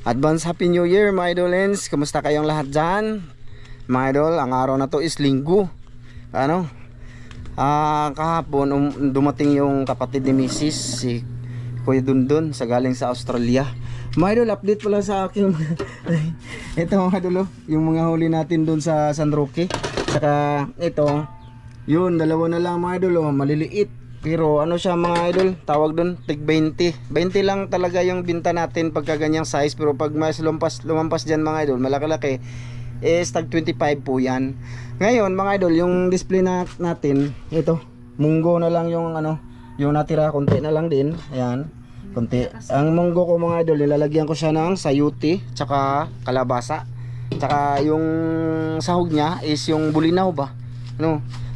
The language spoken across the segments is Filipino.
Advance Happy New Year mga idolens. Kamusta kayong lahat dyan? Mga idol, ang araw na to is Linggo. Kahapon dumating yung kapatid ni Mrs. si Kuya Dundun sa galing sa Australia. Mga idol, update pala sa akin. Ito mga idol, yung mga huli natin dun sa San Roque. Saka ito, yun, dalawa na lang mga idol, maliliit. Pero ano siya mga idol, tawag doon tig 20 lang talaga yung binta natin pagka ganyang size. Pero pag mas lumampas dyan mga idol, malaki-laki, is tag 25 po yan. Ngayon mga idol, yung display natin, ito, munggo na lang yung yung natira, konti na lang din. Ayan, konti. Ang munggo ko mga idol, nilalagyan ko siya ng sayuti, tsaka kalabasa. Tsaka yung sahog niya is yung bulinaw ba?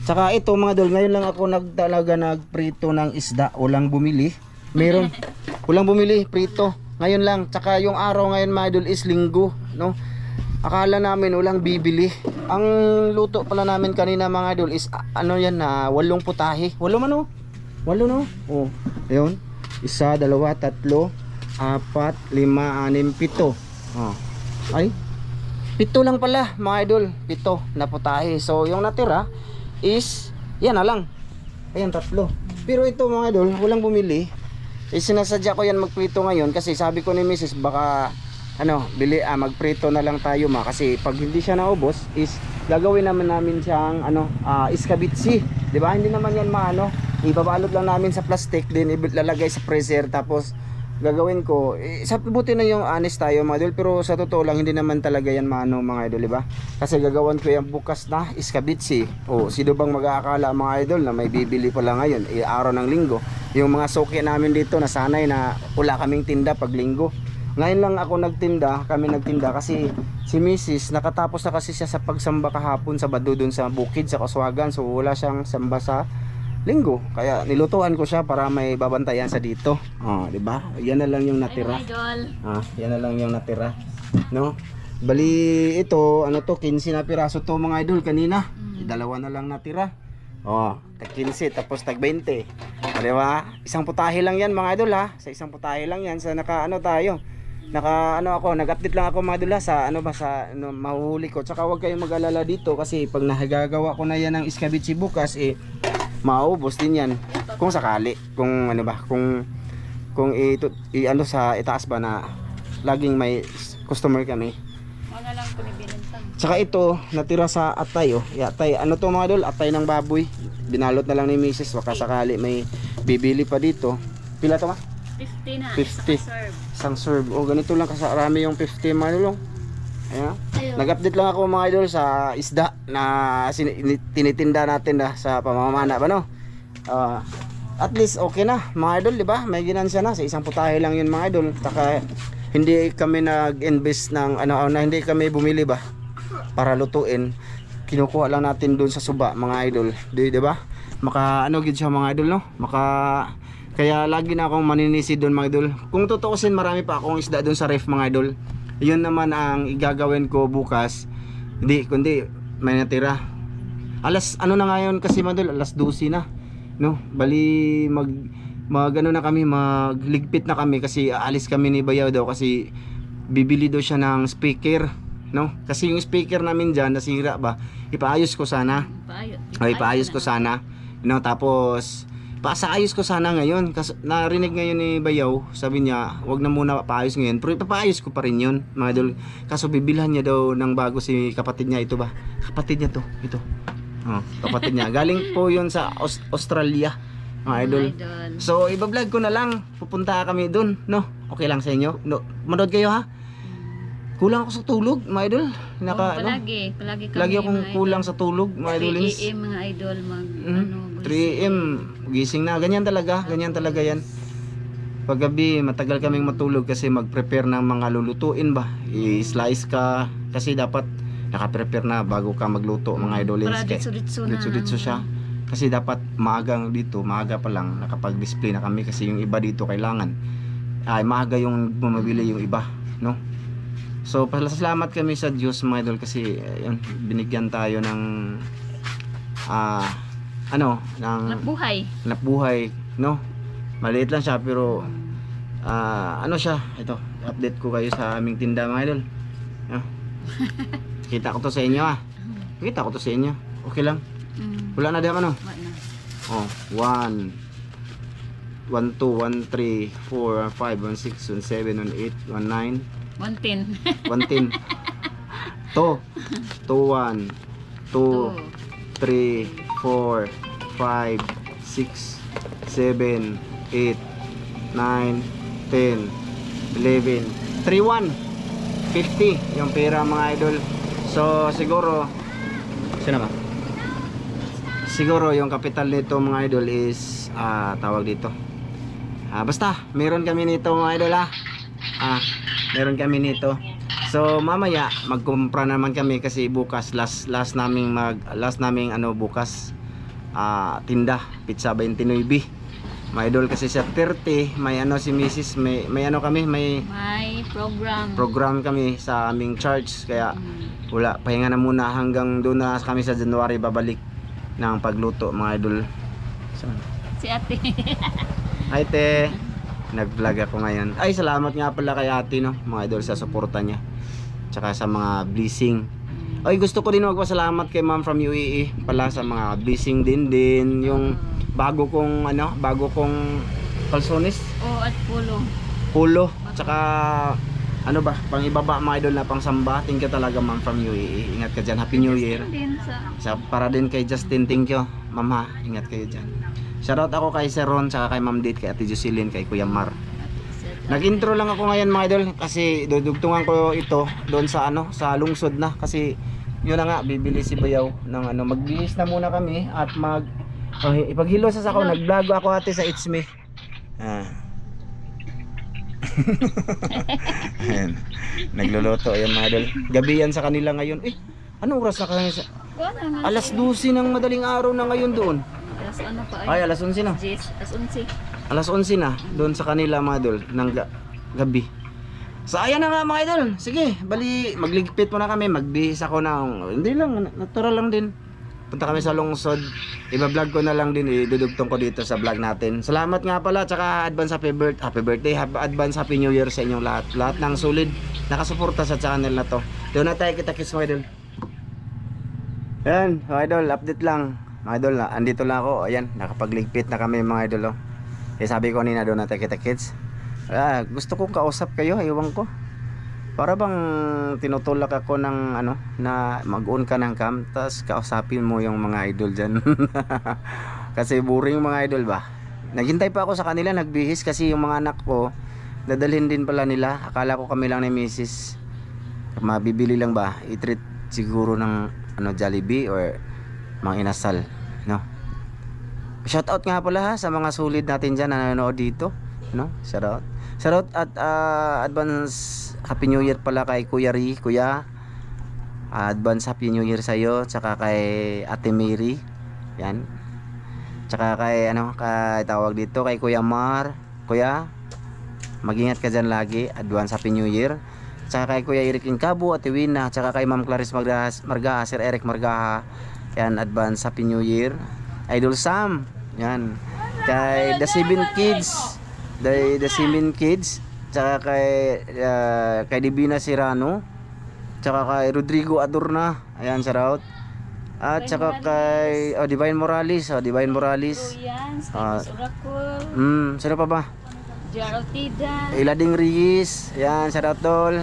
Saka ito mga idol, ngayon lang ako nagprito ng isda. Walang bumili. Walang bumili, prito. Ngayon lang. Tsaka yung araw ngayon mga idol is Linggo, Akala namin walang bibili. Ang luto pala namin kanina mga idol is yan na 8 putahe. 8 man 8 no? Oh, ayun. 1, 2, 3, 4, 5, 6, 7. Oh. Ay. 7 lang pala mga idol. 7 na putahe. So yung natira is yan na lang. Ayan, 3. Pero ito mga idol, walang bumili. Sinasadya ko yan magprito ngayon kasi sabi ko ni Mrs. baka magprito na lang tayo kasi pag hindi siya naubos is gagawin namin siyang iskabitsi, 'di ba? Hindi naman yan ibabalot lang namin sa plastic din ilalagay sa freezer tapos gagawin ko sa buti na yung honest tayo mga idol, pero sa totoo lang hindi naman talaga yan mga idol, diba? Kasi gagawin ko yung bukas na iskabitsi. Sino bang mag-aakala mga idol na may bibili pala ngayon araw ng Linggo? Yung mga soke namin dito nasanay na wala kaming tinda pag Linggo. Ngayon lang ako kami nagtinda kasi si Mrs. nakatapos na kasi siya sa pagsamba kahapon sa Bado dun sa bukid sa Kaswagan, so wala siyang samba sa Linggo, kaya nilutuan ko siya para may babantayan sa dito. Di ba? Yan na lang yung natira. Yan na lang yung natira. Bali ito, 15 na piraso to mga idol kanina. Dalawa na lang natira. Tag 15 tapos tag 20. Di ba? Isang putahe lang yan mga idol Sa isang putahe lang yan sa tayo. Nag-update lang ako mga idol sa mahuhuli ko. Tsaka huwag kayong mag-alala dito kasi pag nagagawa ko na yan ng iskabitsi bukas maubos din yan kung sakali, kung kung sa itaas ba na laging may customer kami. Wala lang ko ni binentang. Tsaka ito natira sa atay atay to mga idol, atay ng baboy. Binalot na lang ni Mrs. baka sakali may bibili pa dito. Pila to ma? 50 na. 50 isang serve. Ganito lang kasarami yung 50 mga idol. Ayan. Nag-update lang ako mga idol sa isda na tinitinda natin sa pamamana ba at least okay na mga idol, di ba? May ginansya na sa isang putahe lang yun mga idol. Saka hindi kami nag-invest ng hindi kami bumili ba para lutuin. Kinukuha lang natin doon sa suba mga idol, di ba? Gid siya mga idol kaya lagi na akong maninisi doon mga idol. Kung tutuusin marami pa akong isda doon sa ref mga idol. Yun naman ang igagawin ko bukas. Kundi may natira. Alas na ngayon kasi madol, alas 12 na. Bali na kami, magligpit na kami kasi aalis kami ni Bayaw daw kasi bibili daw siya ng speaker, Kasi yung speaker namin diyan nasira ba. Ipaayos ko sana. Ipaayos ko sana. Tapos pasaayos ko sana ngayon kasi narinig ngayon ni Bayaw, sabi niya wag na muna paayos ngayon pero ipapaayos ko pa rin yun mga idol, kaso bibilhan niya daw ng bago si kapatid niya. Ito ba? Kapatid niya ito kapatid niya galing po yun sa Australia mga idol. So iba-vlog ko na lang, pupunta kami dun okay lang sa inyo? Manood kayo ha. Kulang ako sa tulog mga idol. Palagi akong kulang sa tulog mga idol. 3 AM mga idol 3 AM gising na, ganyan talaga yan. Paggabi matagal kaming matulog kasi mag-prepare ng mga lulutuin ba. I-slice ka kasi dapat naka-prepare na bago ka magluto mga idol. Ditso siya. Kasi dapat maaga pa lang nakapag-display na kami kasi yung iba dito kailangan maaga yung bumabili yung iba, So pasalamat kami sa Diyos mga idol kasi binigyan tayo ng nabuhay, maliit lang siya pero siya ito update ko kayo sa aming tinda mga idol. Ah. Kita ko to sa inyo ah. Kita ko to sa inyo. Okay lang. Wala na din ano? Wala na. Oh, 1 1 2 1 3 4 5 1 6 1 7 1 8 1 9 110. 110. 2 1 2 3 4 5 6 7 8 9 10 11 31 50 yung pera mga idol. So siguro sino ba? Siguro yung kapital nito mga idol is tawag dito. Basta meron kami nito mga idol meron kami nito. So mamaya magkumpra naman kami kasi bukas last naming bukas tinda pizza 29. May idol kasi sa 30 may si Mrs. may kami may program kami sa aming church kaya wala pahinga na muna hanggang doon na kami sa January babalik ng pagluto mga idol. Si ate. Hi te, nag-vlog ako ngayon. Ay salamat nga pala kay ate no mga idol sa suporta niya tsaka sa mga blessing. Ay gusto ko din magpasalamat kay ma'am from UAE pala sa mga blessing din yung bago kong kalsones At pulo tsaka pang ibaba mga idol na pang samba. Thank you talaga ma'am from UAE. Ingat ka dyan, happy new year para din kay Justin. Thank you ma'am ha, ingat kayo dyan. Shoutout ako kay Sir Ron tsaka kay Ma'am Date, kay Ate Jocelyn, kay Kuya Mar. Nag-intro lang ako ngayon mga idol kasi dudugtungan ko ito doon sa sa lungsod na kasi yun na nga bibili si Bayaw ng magbihis na muna kami at ipaghilo sa ako. Nag-vlog ako ate sa It's Me. Ayan. Nagluluto ayan mga idol. Gabi yan sa kanila ngayon. Anong oras na kanila? Alas 12 ng madaling araw na ngayon doon. Alas 11 na. Alas 11 na doon sa kanila mga idol ng gabi. So ayan na nga mga idol. Sige, bali magligpit muna kami. Magbihis ako ng hindi lang, natural lang din. Punta kami sa lungsod. Iba-vlog ko na lang din, idudugtong ko dito sa vlog natin. Salamat nga pala, tsaka advance happy birthday, advance happy new year sa inyong lahat. Lahat ng solid nakasuporta sa channel na to. Doon na tayo kita-kits mga idol. Ayan, mga idol, update lang. Mga idol, andito lang ako. Ayan, nakapagligpit na kami mga idol. Sabi ko kanina doon na tayo kita-kits. Gusto kong kausap kayo, iwan ko. Para bang tinutulak ako ng na mag-on ka ng cam tapos kausapin mo yung mga idol dyan. Kasi boring mga idol ba. Naghintay pa ako sa kanila, nagbihis kasi yung mga anak ko dadalhin din pala nila. Akala ko kami lang ni Mrs. Mabibili lang ba, i-treat siguro ng Jollibee or mga inasal, no? Shoutout nga pala sa mga solid natin dyan na nanonood dito, no? Shoutout at advance happy new year pala kay Kuya Ri, Kuya. Advance happy new year sa iyo, tsaka kay Ate Mary. Yan. Tsaka kay kay tawag dito kay Kuya Mar. Kuya, mag-ingat ka diyan lagi. Advance happy new year. Tsaka kay Kuya Eric Incabo, Ate Wina, tsaka kay Ma'am Clarice Margaha, Sir Eric Margaha. Yan, advance happy new year. Idol Sam. Yan. Kay The Seven Kids. The Seven Kids. Tsaka kay Divina Serrano, tsaka kay Rodrigo Adorna, ayan, shoutout. At tsaka kay Divine Morales, sino pa ba? Ilading Reyes, ayan, shoutout tol.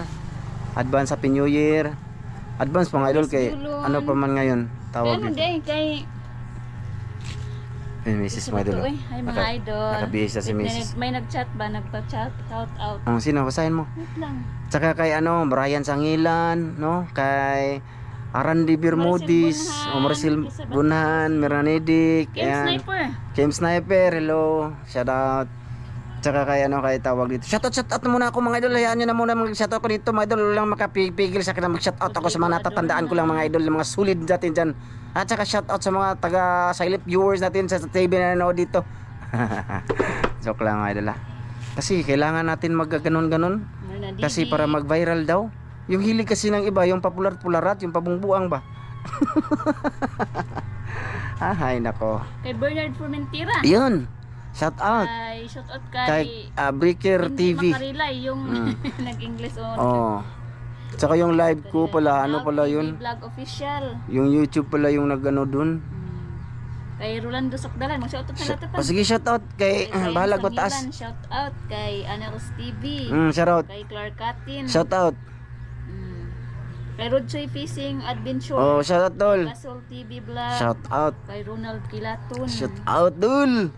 Advance happy new year. Advance mga idol kay pa man ngayon tawag dito. Kay Mrs. Madolo. Hi mga idol. Nakabihis na si Mrs. May nag-chat ba? Nagpa-chat, shout out. Sino? Basahin mo. Wait lang. Tsaka kay Brian Sangilan, no? Kay Arandi Bermudis, Maricel Bunhan, Miranedic, Kim Sniper, hello. Shout out. Tsaka kay kay tawag dito. Shout out muna ako mga idol. Hayaan niyo na muna mag-shout out ko dito mga idol. Lang makapigil sa akin na mag-shout out ako sa mga natatandaan ko lang mga idol, mga solid natin diyan. At saka shout out sa mga taga silent viewers natin sa TV na nanood dito. Joke lang mga idol. Kasi kailangan natin magganon-ganon. Kasi para mag-viral daw. Yung hilig kasi ng iba, yung popular-pularat, yung pabungbuang ba. Ay nako. Kay Bernard Formentera. Yun. Shout out. Kay shout out Kay kay Breaker hindi TV. makarelay yung nag-English o. Oh. Tsaka yung live ko pala, ano pala yun? Vlog official. Yung YouTube pala yung nagano dun. Kay Rolando Sakdalan, mag-shout out na natin pa. Sige, shout out kay Bahalag Sangilan, Batas. shout out kay Anaros TV. Shout out. Kay Clark Catin. Shout out. Kay Rodsoy Fishing Adventure. Oh, shout out dol. Castle TV Vlog. Shout out. Kay Ronald Kilaton. Shout out dol.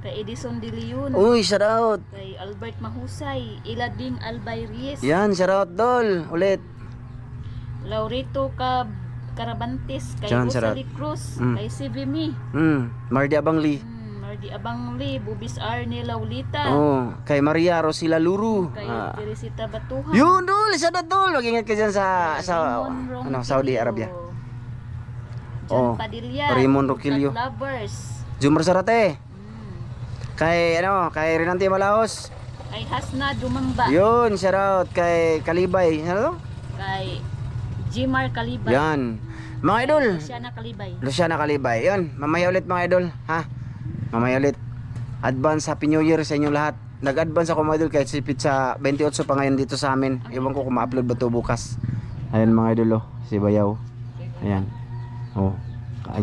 Kay Edison De Leon. Uy, shout out. Kay Albert Mahusay. Ilading Albayries. Yan, shout out dol. Ulit. Laurito Carabantes. Kay Diyan, shout out. Rosalie Cruz. Kay Sivimi. Mardi Abangli. Mardi Abangli. Bubis Arne Laulita. Oh, kay Maria Rosila Luru. Kay Teresita Batuhan. Yun dol, shout out dol. Mag-ingat ka dyan sa Raymond ano, Saudi Arabia. John Oh, Padilla. Raymond Roquillo. Cat Lovers. Jumar Sarate. Kay kay Renante Malaos. Kay Hasna Dumamba. Yun, shout out kay Kalibay. Ano to? Kay Jimar Kalibay. Yan. Mga idol, Luciana Kalibay. Luciana Kalibay. Yun, mamaya ulit mga idol, ha? Mamaya ulit. Advance Happy New Year sa inyong lahat. Nag-advance ako mga idol kahit sipit sa 28 pa ngayon dito sa amin. Ewan ko kung ma-upload ba to bukas. Ayan mga idol, oh, si Bayaw. Ayan. Oh,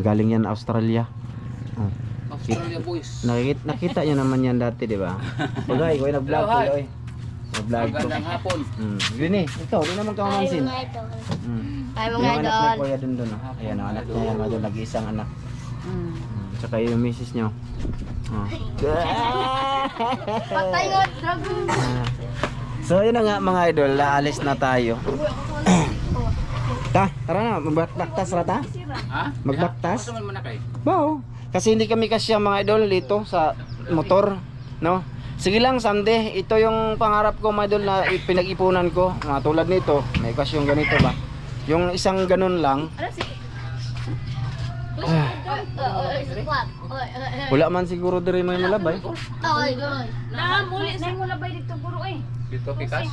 galing yan Australia. Oh. Australia boys. Nakita niyo naman yan dati, di ba? Pagay, ko nag-vlog ko, oy. Nag-vlog ko. Magandang hapon. Yun eh, ikaw, di naman ka mamansin. Ay Yung mga anak idol. ni Kuya dun dun, oh. Ayan, ang anak niya yan, mga idol, nag-iisang anak. Tsaka yung misis nyo. Oh. Patay nga dragon. So yun na nga mga idol, laalis na tayo. Tara na, magbaktas ra ta? Ha? Magbaktas? Ano man kay? Wow. Kasi hindi kami kasya mga idol dito sa motor, no? Sige lang someday, ito yung pangarap ko mga idol na pinag-ipunan ko. Tulad nito, may kasyong ganito ba? Yung isang ganun lang. Wala man siguro diri may malabay. Muli na mo labay dito guro eh. Dito pikas.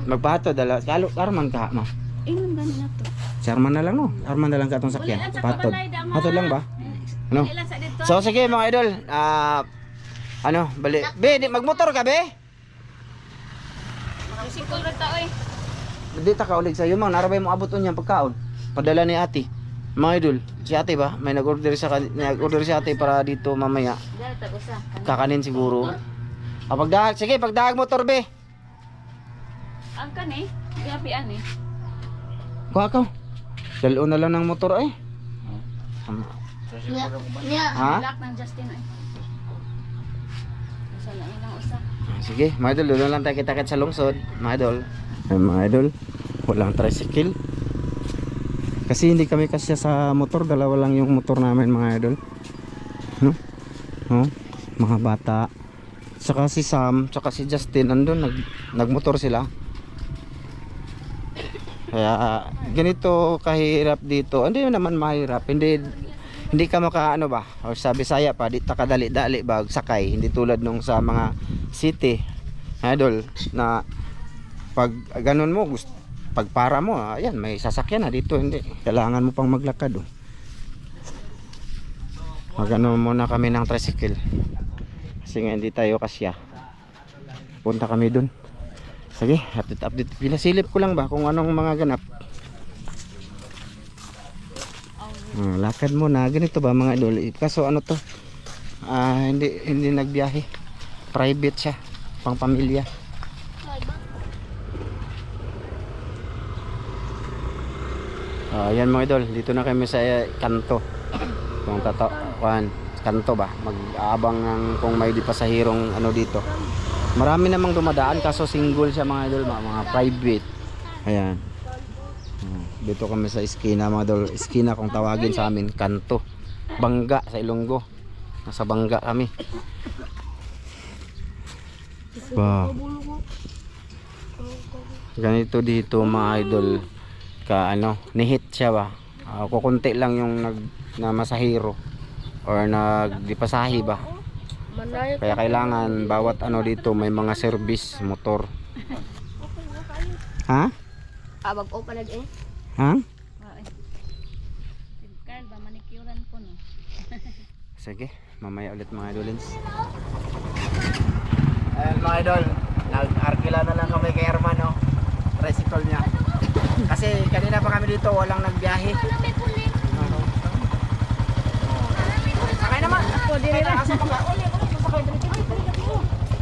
Magpahato dala. Kalo arman ka mo. Ingon gani na to. Si Arman na lang no. Arman na lang ka tong sakyan. Patod. Patod lang ba? Ano? Ilan sa dito? So sige mga idol, bali. Be, magmotor ka be? Sikol ra ta oy. Di ta ka ulig sa iyo, narabay mo abot unya pagkaon. Padala ni ate. Mga idol, si ate ba? May nag-order si ate para dito mamaya. Dala ta usa. Kakanin siguro. Sige, pagdahag motor be. Ang kan eh. Gapian eh. Kuha ka. Dalo na lang ng motor ay. Niya. Ha? Black ng Justin eh. Usa na lang usa. Sige, mga idol, doon lang tayo kita-kit sa lungsod, mga idol. Ay, mga idol, walang tricycle. Kasi hindi kami kasya sa motor, dalawa lang yung motor namin mga idol. No? No? Mga bata. Tsaka si Sam, tsaka si Justin, andun, nagmotor sila. Kaya ganito kahirap dito. Hindi naman mahirap. Hindi ka maka ano ba? O sa Bisaya pa, di ta kadali-dali ba sakay. Hindi tulad nung sa mga city. Idol na pag ganun mo pag para mo, ayan may sasakyan na dito, hindi kailangan mo pang maglakad. Magano muna kami ng tricycle. Kasi nga hindi tayo kasya. Punta kami dun. Sige, update. Pinasilip ko lang ba kung anong mga ganap. Lakad mo na ganito ba mga idol. Kaso ano to? Hindi nagbiyahe. Private siya, pang pamilya. Yan mga idol, dito na kami sa kanto. Kung kanto ba, mag-aabang ng kung may di pasahirong ano dito. Marami namang dumadaan kaso single siya mga idol, mga private. Ayan. Dito kami sa iskina mga idol, iskina kung tawagin sa amin, kanto. Bangga sa Ilonggo. Nasa Bangga kami. Wow. Ganito dito mga idol, nihit siya ba. Kukunti lang yung na masahiro or nagdipasahi ba. Kaya kailangan bawat dito may mga service motor. Ha? Abag o palag eh. Ha? Kan ba manikyuran ko no. Sige. mamaya ulit mga idolins. Ayan mga idol, nag-arkila na lang kami kay Herman, no? Tricycle niya. Kasi kanina pa kami dito, walang nagbiyahe. Sakay naman. Ako diri ra. Asa pa ka? Uli, sakay dito.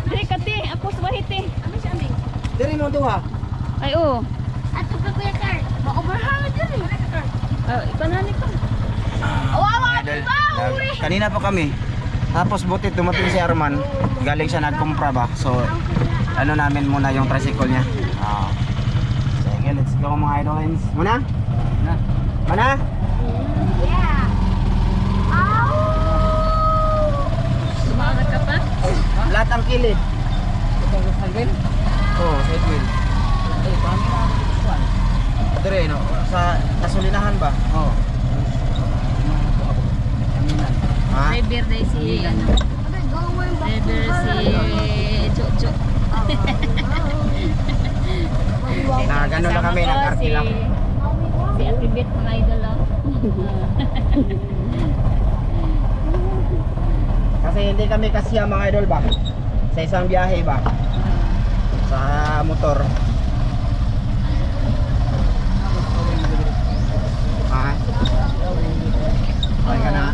Diri kati, ako sa bahiti. Ami sa aming. Diri mo duha. Ay oo. Ato ka kuya Car. Ma-overhang diri. Ipanani ko. Kanina pa kami. Tapos buti dumating si Herman. Galing siya nagkumpra ba. So ano namin muna yung tricycle niya. Sige, let's go mga idolins. Muna? Mana? Yeah. Sumangat ka pa? Lahat ang kilid. Sagin? Oo, side wheel. Eh, paano na ako ito? Dire, no? Sa gasolinahan ba? Oo. Ha? Driver day si ano. Driver si Chuchu. Na gano'n na kami, nag-arkila. Si Atibet mga idol. Kasi hindi kami kasya mga idol ba? Sa isang biyahe ba? Sa motor. Ha? Okay ka na?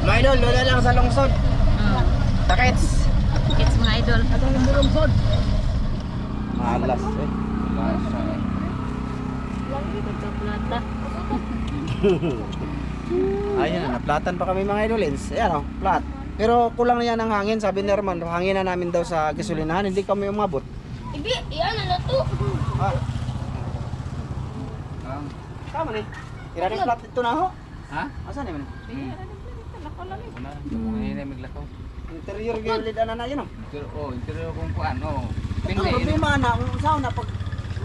Mga idol, lola lang sa lungsod. Takits. It's mga idol. Malas eh. Ito plata. Ayun na, naplatan pa kami mga idolins. Ayan o, plat. Pero kulang na yan ang hangin. Sabi ni Herman, hangin na namin daw sa gasolinahan. Hindi kami umabot. Ibi, iyan na to. Ah. Tama ni. Tira ng plat ito na ho. Ha? Asan naman? Wala, mga hinay maglakaw. Interior gilid na yun o. Interior kung kuan, oh. Ang Pindi, problema na, kung saan na pag...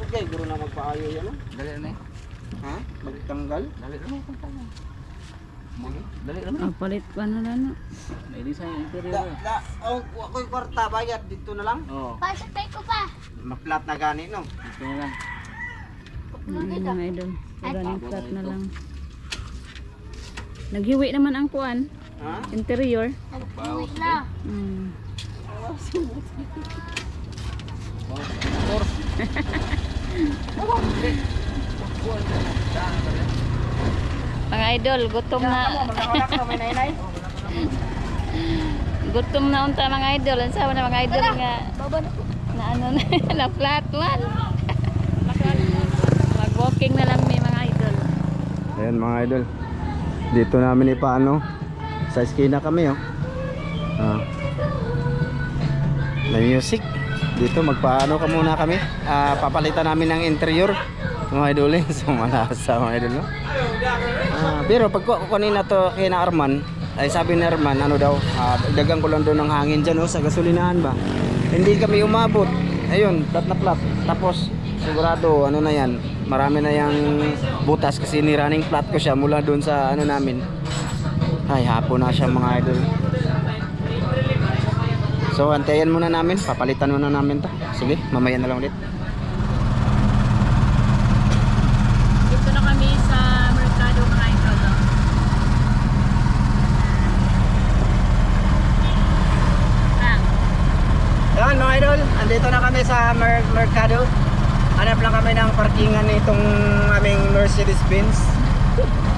Okay, guro na magpaayo yan o. dali na eh. Ha? Magtanggal? Dali na kung kuan. Dali na. Palit pa na lang. Nailisan yung interior. Ako'y kwarta, bayad dito na lang. Oo, Pasatay ko pa. Maplat na gani no. ito na lang. Mga idol. Running flat na lang. Naghiwi naman ang kuan. Ha? Interior. Uwi na. Mga idol, gutom na. Gutom na unta mga idol. Ang sabi na mga idol nga. Na ano na, na flat man. Mag-walking na lang may mga idol. Ayan mga idol. Dito namin ipaano. Sa eskina kami oh. May music. Dito magpaano ka muna kami. Papalitan namin ng interior. Mga idol eh. So malasa mga idol no. Pero pag kukunin na to kay na Arman, ay sabi ni Arman ano daw, dagang ko lang doon ng hangin dyan oh, sa gasolinahan ba. Hindi kami umabot. Ayun, plat na plat. Tapos sigurado ano na yan, marami na yung butas kasi ni-running flat ko siya mula doon sa ano namin. Ay, hapon na siya mga idol. So, antayin muna namin. Papalitan muna namin to. Sige, mamaya na lang ulit. Dito na kami sa Mercado mga idol. Ayan mga idol, andito na kami sa Mercado. Hanap lang kami ng parkingan nitong aming Mercedes-Benz.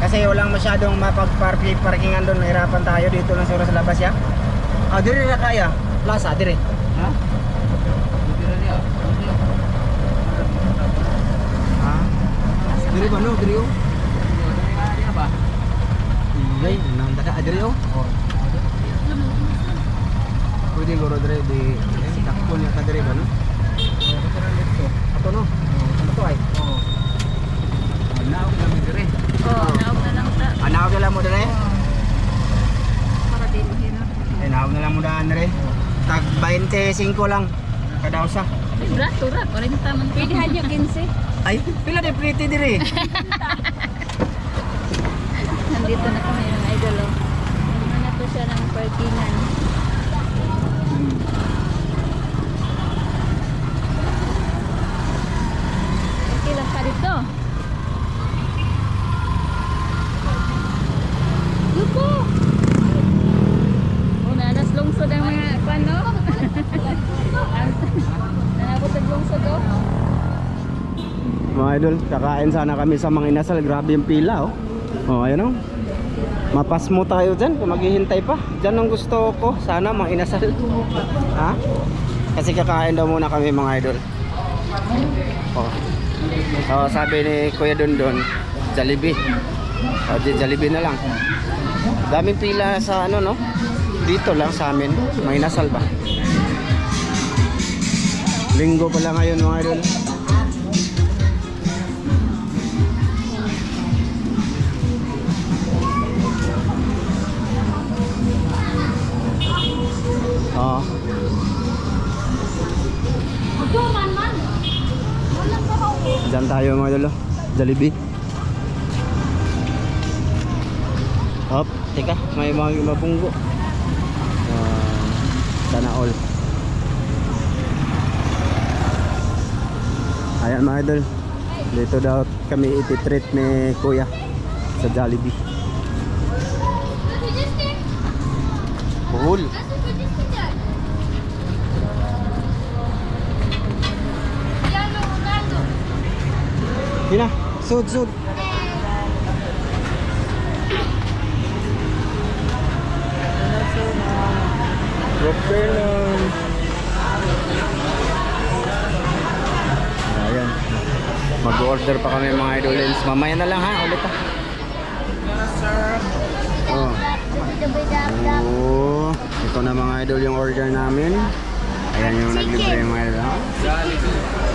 Kasi walang masyadong mapag-parkingan doon. Nahirapan tayo dito lang siguro sa labas ya. Dire na kaya. Plaza, dire. Ha? Interior niya. Dire ba no? Dire oh. Interior ba? Iyay, nandada. Dire oh. Pwede guro dire di. Takpon niya ka dire ba no? Ato no? Ano to ay? Oo. Naog namin dire. Oh, naog na lang ta. Anaw na lang mo dire. Para din hino. Anaw na lang mo daan dire. Tag 25 lang kada usa. Tura, 40 man. Pwede hadyo 15. Ay, pila di pretty dire. Nandito na kami ng idol. Ano na to siya ng parkingan. Okay lang pa dito. Lupo! mga idol, kakain sana kami sa mga inasal. Grabe yung pila, oh. Oh, ayun, oh. Mapas mo tayo dyan kung maghihintay pa. Dyan ang gusto ko, sana mga inasal. Ha? Kasi kakain daw muna kami mga idol. Oh. So, sabi ni Kuya Dondon, Jollibee. O, Jollibee na lang. Daming pila sa ano, no? Dito lang sa amin. May inasal ba? Linggo pala ngayon mga idol. Oo. Diyan tayo mga idol. Jollibee. Hop, teka, may mga mapunggo. Sana all. Ayan mga idol, dito daw kami iti-treat ni Kuya sa Jollibee. Cool. Hina, sud. Propeller. Ayan. Mag-order pa kami mga idolins. Mamaya na lang ha, ulit ha. Oh. Oh, ito na mga idol yung order namin. Ayan yung naglibre yung mga idol. Ha?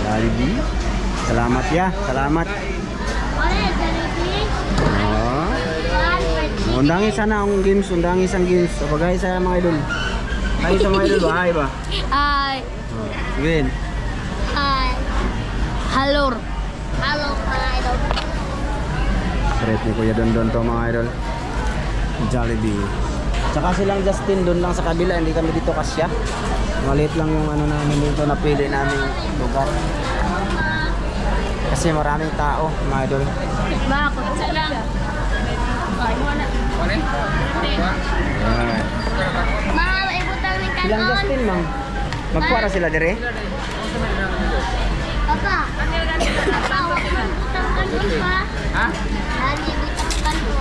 Jollibee. Salamat ya, salamat. Oh. Undangin sana ang games, undangin isang games. So, bagay sa mga idol. Tayo sa mga idol, bahay ba? Hi. Oh. Sige. Hi. Hello. Hello, mga idol. Treat ni Kuya Dondon to mga idol. Jollibee. Tsaka silang Justin doon lang sa kabila, hindi kami dito kasya. Maliit lang yung ano namin dito, napili namin lugar. Kasi maraming tao mga idol. Bakit sila? Ayan. Mahal, ibutang ni Silang kanon. Justin mang. Magkuha na sila dire. Papa. Papa, ibutang kanon pa. Ha? Lagi ibutang kanon.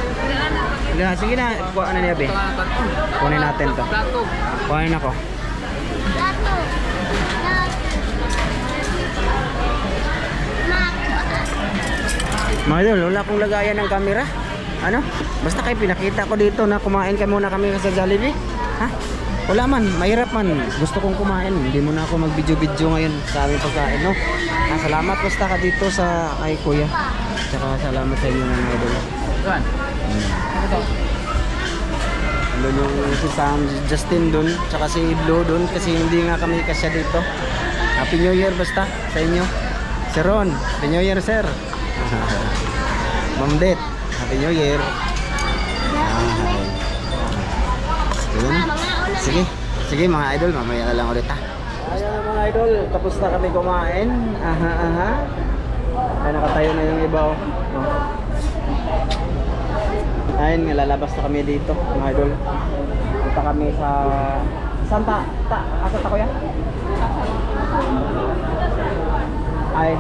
Wala, sige na, kuha na niya be. Kunin natin to. Plato. Kuhanin ako. Dato. Mga idol, wala akong lagayan ng camera. Ano? Basta kayo pinakita ko dito na kumain ka muna kami sa Jollibee. Ha? Wala man, mahirap man. Gusto kong kumain. Hindi muna ako mag-video-video ngayon sa aming pagkain, no? Salamat basta ka dito sa kay Kuya. Tsaka salamat sa inyo mga idol. Saan? Doon yung si Sam, Justin doon, tsaka si Blue doon kasi hindi nga kami kasya dito. Happy New Year basta sa inyo. Si Ron, Happy New Year sir. Ma'am Det, Happy New Year. Sige, sige mga idol, mamaya na lang ulit ha. Ayan na mga idol, tapos na kami kumain. Ay nakatayo na yung iba oh. Ayun nga, lalabas na kami dito mga idol. Punta kami sa Santa, asa ta kuya? Ay.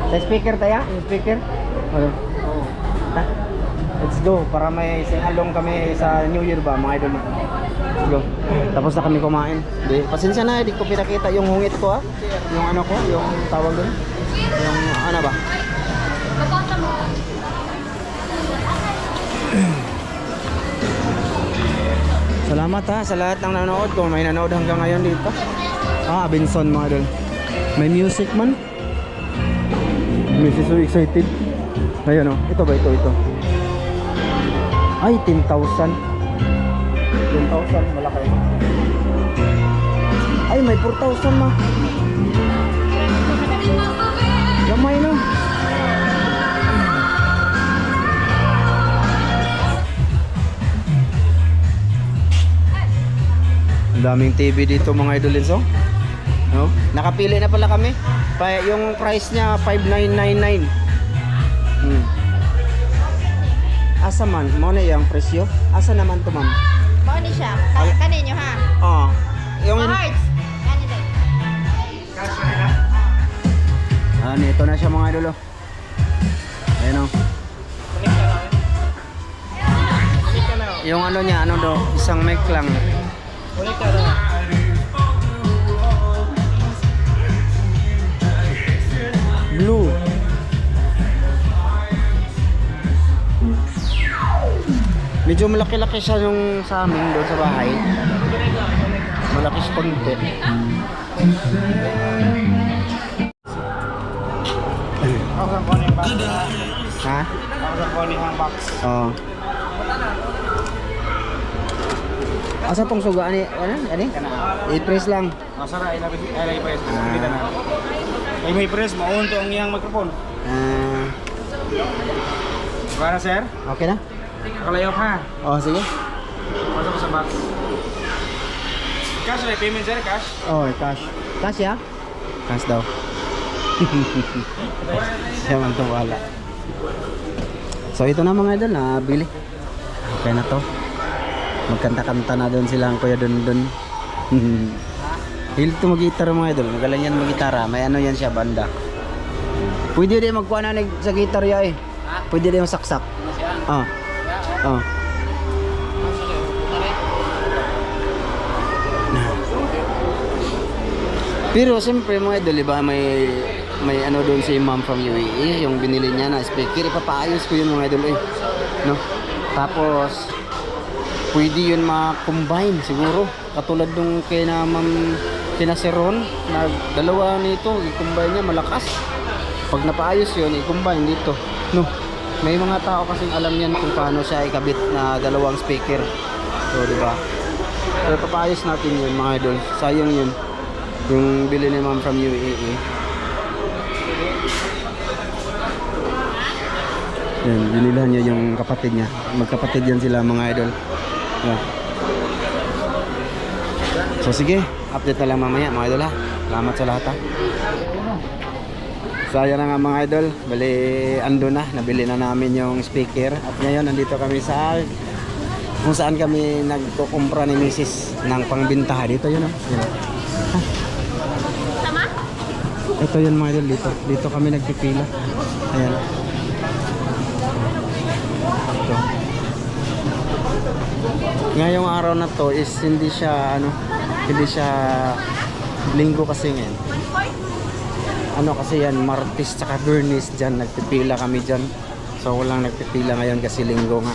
Sa speaker tayo? Yung speaker? Ano? Ta? Let's go, para may singalong kami sa New Year ba mga idol. Let's go. Tapos na kami kumain. Di, pasensya na, di ko pinakita yung hungit ko ha. Yung ano ko, yung tawag doon. Yung ano ba? Salamat ha sa lahat ng nanonood. Kung may nanood hanggang ngayon dito. Benson mga idol. May music man. Mrs. so excited. Ayun oh. Ito ba? Ito. Ay, 10,000. 10,000. Malaki. Ay, may 4,000 ma. Lamay no. Ang daming TV dito mga idolins oh. No? Nakapili na pala kami. Yung price niya 5,999. Asa man? Mo na yung presyo? Asa naman to ma'am? Mao ni siya. Kaninyo ha. Oh. Yung Hearts. Kanino. Yan, ito na siya mga idol. Oh. Ayan o. Yung ano niya, ano do, isang mic lang. Blue. Medyo malaki-laki siya yung sa amin doon sa bahay. Malaki siya konti. Ha? Oo. Asa tong suga ani? Ano? I-press lang. Masara ay press. Kita na. Ay may press maun to ang iyang microphone. Para sir? Okay na? Kalayok ha. Oh, sige. Pasok sa box. Cash na payment sir, cash. Oh, cash. Cash ya? Cash daw. Siya man itong wala. So ito na mga idol, nabili. Okay na to. Magkanta-kanta na doon sila ang kuya Dundun. Hilig to mag-gitar mga idol. Magaling yan mag-gitara. May ano yan siya, banda. Pwede din magkuha na sa gitar ya eh. Pwede din masaksak. Ah. Oh. Pero siyempre mga idol, diba, may ano doon si ma'am from UAE, yung binili niya na speaker, ipapaayos ko yun mga idol eh. No? Tapos pwede yun ma-combine siguro. Katulad nung kina ma'am, kina si Ron, na dalawa nito, i-combine niya malakas. Pag napaayos yun, i-combine dito. No? May mga tao kasing alam yan kung paano siya ikabit na dalawang speaker. So, di ba? Pero papaayos natin yun mga idol. Sayang yun. Yung bili ni ma'am from UAE. Yan, binilahan niya yung kapatid niya. Magkapatid yan sila mga idol. Yan. So, sige. Update na lang mamaya mga idol ha. Salamat sa lahat ha. So ayan na nga mga idol, bali ando na, nabili na namin yung speaker. At ngayon nandito kami sa kung saan kami nagkukumpra ni Mrs. ng pangbintaha. Dito yun o. Sama? Ito yun mga idol, dito kami nagpipila. Ayan. Ito. Ngayong araw na to is hindi siya linggo kasi ngayon. Ano kasi yan, Martes tsaka Bernis dyan, nagpipila kami dyan. So walang nagpipila ngayon kasi linggo nga.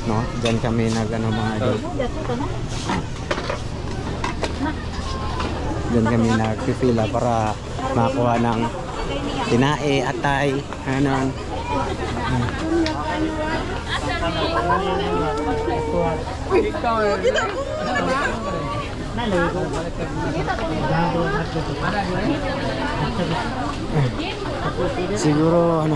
No? Dyan kami nag-ano mga idol. Dyan kami nagpipila para makuha ng tinae, atay, ano. Siguro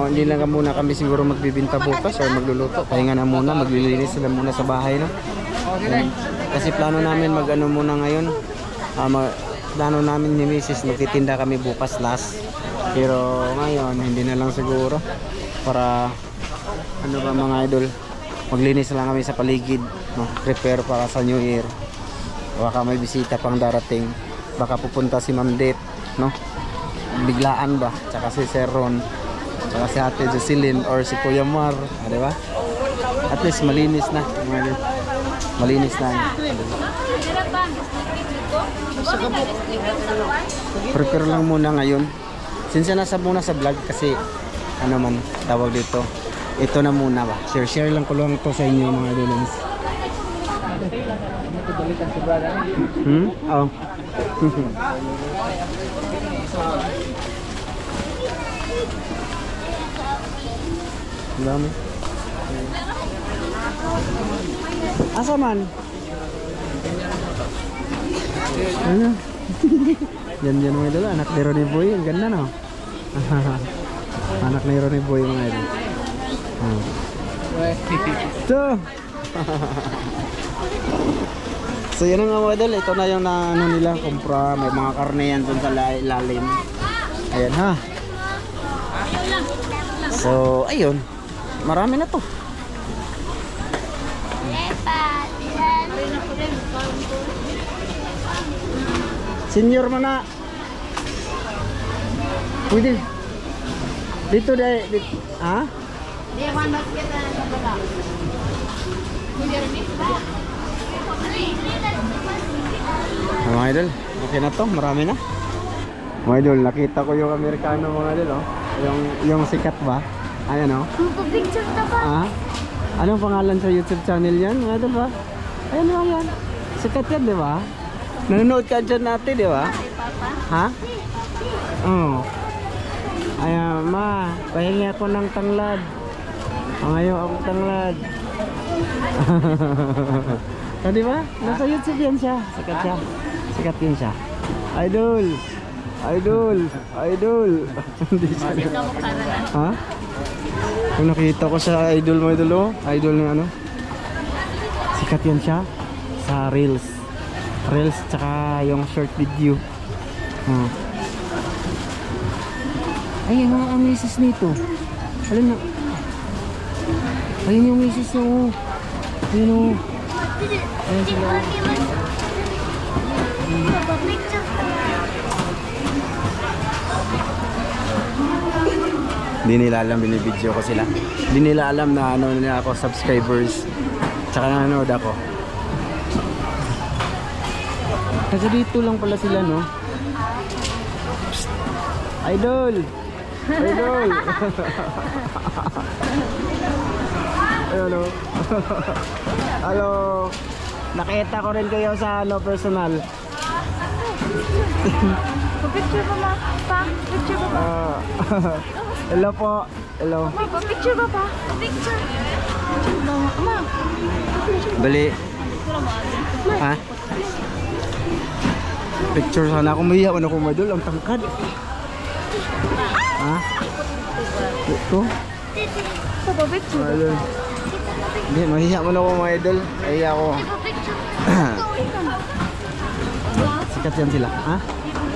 hindi lang muna kami siguro magbibinta bukas o magluluto. Pahinga na muna, maglilinis sila muna sa bahay, no? Kasi plano namin mag-ano muna ngayon. Plano namin ni Mrs. magtitinda kami bukas last. Pero ngayon hindi na lang siguro para ano ba mga idol, maglinis lang kami sa paligid, no? Prepare para sa New Year. Baka may bisita pang darating. Baka pupunta si Ma'am Det, no? Biglaan ba? Tsaka si Sir Ron, tsaka si Ate Jocelyn or si Kuya Mar, di ba? At least malinis na, mga idol. Malinis na. Prepare lang muna ngayon. Since nasa muna sa vlog kasi ano man tawag dito. Ito na muna ba? Share lang ko lang to sa inyo mga idolans. Oh. Dami. Asa man? Ano? Yan mga idol, anak ni Ronnie Boy, ang ganda no? Anak ni Ronnie Boy mga idol. Ito. So yun nga mga idol, ito na yung ano nila, kumpra, may mga karne yan dun sa ilalim. Ayan ha. So ayun, marami na to. Senior mana? Pwede. Dito dahil. Ha? Mga idol, okay na to, marami na. Mga idol, nakita ko yung Amerikano mga idol, oh. Yung sikat ba? Ayan, oh. Picture na ba? Ah? Anong pangalan sa YouTube channel yan, mga idol ba? Ayan, oh, yan. Sikat yan, di ba? Nanonood ka dyan natin, di ba? Ha? Oo. Ayan, ma, pahingi ako ng tanglad. Ngayon ako tanglad. Ah, di ba? Nasa YouTube yan siya. Sikat siya. Sikat yan siya. Idol. Idol. Idol. Hindi siya. Ha? Kung nakita ko sa idol mo, idol, oh. Idol ng ano? Sikat yan siya sa Reels. Reels tsaka yung short video. Ayun ang misis nito. Alam na. Ayun yung misis niya, oh. Ayun, oh. Ayun sila. Hindi nila alam, binibidyo ko sila. Hindi nila alam na ano nila ako, subscribers. Tsaka nanonood ako. Kasi dito lang pala sila, no? Psst. Idol! Idol! Ayun, no? Hello! Nakita ko rin kayo sa ano, personal. Picture ba ma? Pa? Picture ba ba? Hello po. Hello. Ma, picture ba pa? Picture. Picture ba ma? Bali. Ha? Picture sana ako. Mahiyawan ako, madol. Ang tangkad. Ha? Ito? Papa, picture. Ayun. Hindi, mahiyawan ako, mga idol. Mahiya ako. Sikat yan sila. Ha?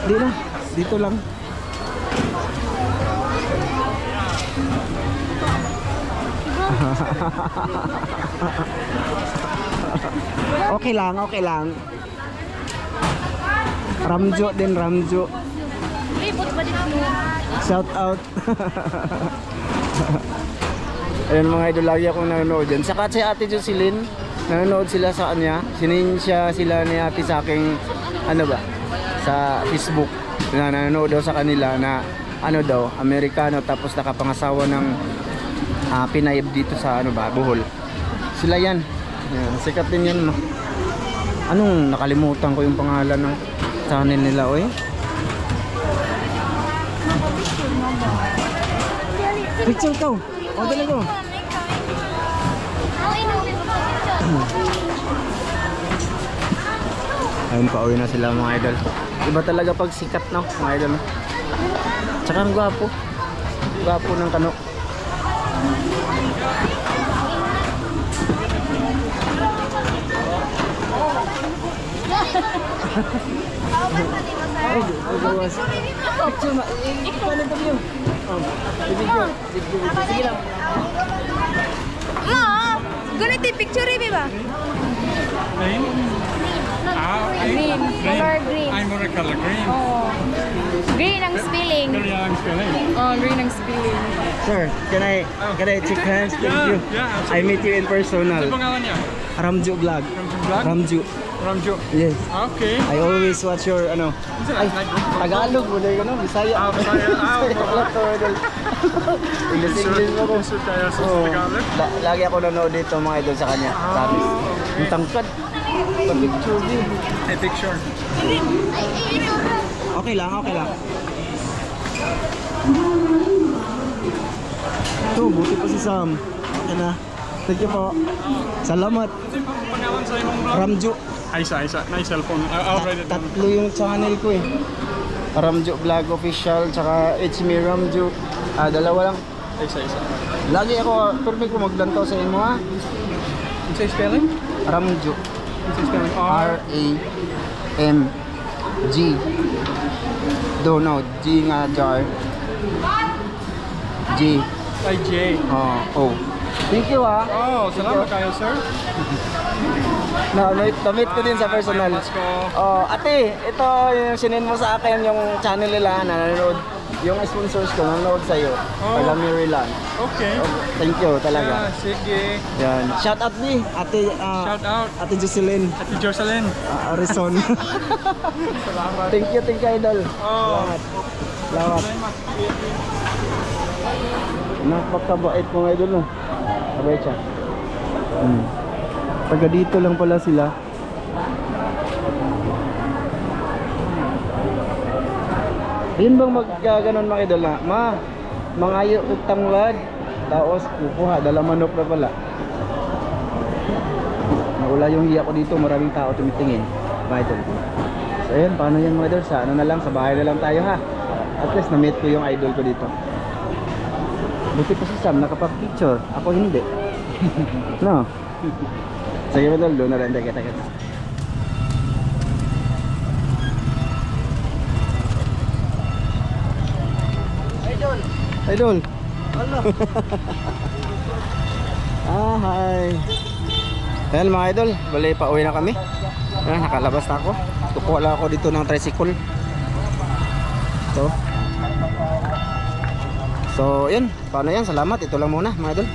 Hindi na. Dito lang. Okay lang, okay lang. Ramjo din, Ramjo. Shout out. Ayun mga idol, lagi akong nanonood dyan. Saka si Ate Jocelyn, nanonood sila sa kanya. Sininsya sila ni Ate sa aking, ano ba, sa Facebook. Na nanonood daw sa kanila na, ano daw, Amerikano, tapos nakapangasawa ng Pinay dito sa, ano ba, Bohol. Sila yan. Yan, sikat din yan. Anong nakalimutan ko yung pangalan ng channel nila, oy? Picture ko. O, dala ko. Ayun, pauwi na sila mga idol. Iba talaga pag sikat, no, mga idol. Tsaka ang gwapo. Gwapo ng kano. Picture ma. Ikaw na tayo. Video. Sige lang. Ma, ganito yung picture rin ba? Green? Green. Color green. I'm more color green. Oh. Green ang spelling. Green ang spelling. Oh, green ang spelling. Sir, can I check hands with you? Yeah, I meet you in personal. Ano pangalan niya? Ramju vlog. Ramju vlog? Ramju. Ramjo. Yes. Okay. I always watch your ano. Ay, Tagalog mo dahil ano, Bisaya. Bisaya. Wala to, idol. English mo ko. Kaya sa Oo. Tagalog? Lagi ako nanonood dito mga idol sa kanya. Promise. Yung tangkad. Pag-picture din. Hey, picture. Okay lang, okay lang. Ito, buti pa si Sam. Okay na. Thank you po. Salamat. Ito yung pangalan sa imong vlog? Ramju. Isa. Na yung cellphone. I'll write it down. Tatlo yung channel ko eh. Ramju Vlog Official, tsaka It's Me Ramju. Dalawa lang. Isa. Lagi ako, turmi ko maglantaw sa inyo ha. Ano sa spelling? Ramju. Ano sa spelling? R-A-M-G. Don't know. G nga jar. G. Ay, J. O. Thank you ha. Oh, salamat kayo, sir. Na-meet ko din sa personal. Pasko. Oh, ate, ito yung sinend mo sa akin yung channel nila na nanonood. yung sponsors ko nanonood sa'yo. Oh. Alam ni Rilan. Okay. Thank you talaga. Sige. Yan. Shout out ni Ate Shout out. Ate Jocelyn Ate Jocelyn. Arison. Salamat. Thank you idol. Oh. Salamat. Napakabait mo idol no. Sabay siya. Taga dito lang pala sila. Yun bang magkaganon mga idol na? Mangayo utang lad. Taos kukuha, dala manok na pala. Nawala yung hiya ko dito, maraming tao tumitingin. Mga idol. So ayun, paano yan mga idol? Sa ano na lang, sa bahay na lang tayo ha. At least na-meet ko yung idol ko dito. Buti pa si Sam, nakapag-picture. Ako hindi. No? Sige mga idol, doon na lang. Kita. Idol. Hello. Hi. Ayan mga idol, bali pa uwi na kami. Ayan, nakalabas na ako. Tukuha lang ako dito ng tricycle. So, yun. Paano yan? Salamat. Ito lang muna mga idol.